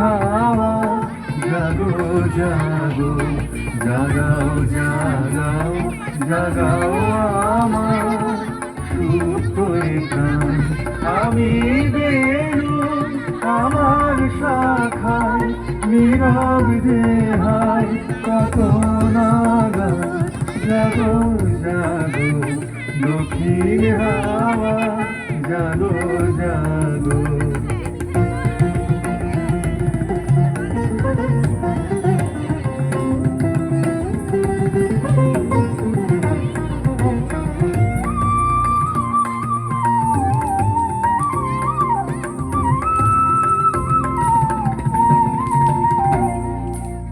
হাওয়া জাগো জাগো জাগাও জাগাও জাগাও আমার সুপ্ত প্রাণ। আমি বেনু আমার শাখায় নীরব দেহায় কত নাগান জাগো জাগো দক্ষিণ হাওয়া জাগো জাগো।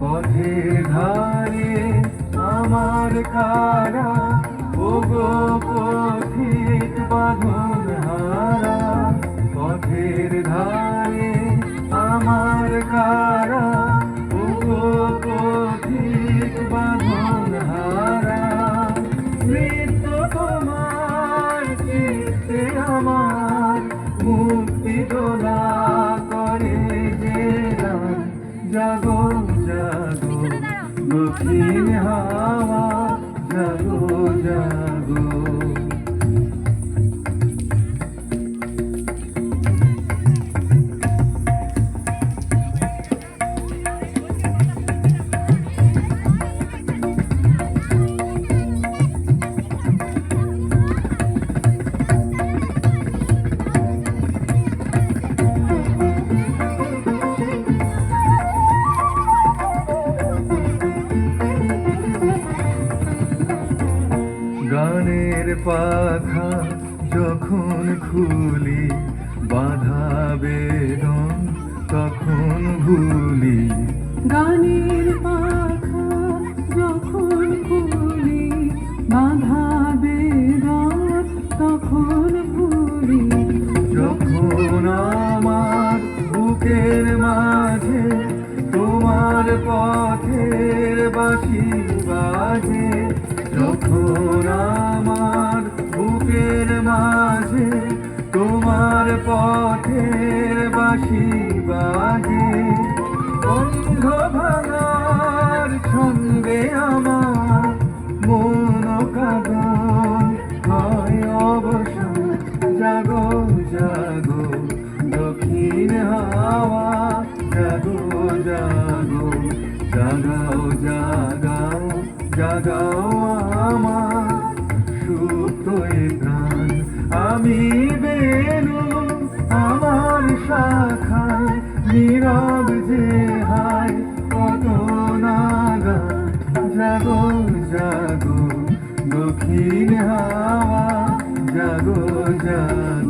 পথের ধারে আমার কারা ওগো পথিক বাঁধন হারা। পথের ধারে আমার কারা ওগো পথিক বাঁধন হারা। মৃত্যু তোমার চিত্তে আমার মুক্তি দোলা করে যে গান। জাগো জাগো দক্ষিণ হাওয়া জাগো জাগো। গানের পাখা যখন খুলি বাধা বেদন তখন ভুলি। গানের পাখা যখন খুলি বাধা বেদন তখন ভুলি। যখন আমার বুকের মাঝে তোমার পথের বাঁশি বাজে। যখন আমার বুকের মাঝে তোমার পথের বাঁশি বাজে। বন্ধ ভাঙার ছন্দে আমার মন কাঁদন হয় অবসান। জাগো জাগো দক্ষিণ হাওয়া জাগো জাগো জাগাও জাগাও জাগাও আমার সুপ্ত প্রাণ। আমি বেনু আমার শাখায় নীরব দেহায় কত নাগান। জাগো জাগো দক্ষিণ হাওয়া জাগো জাগো।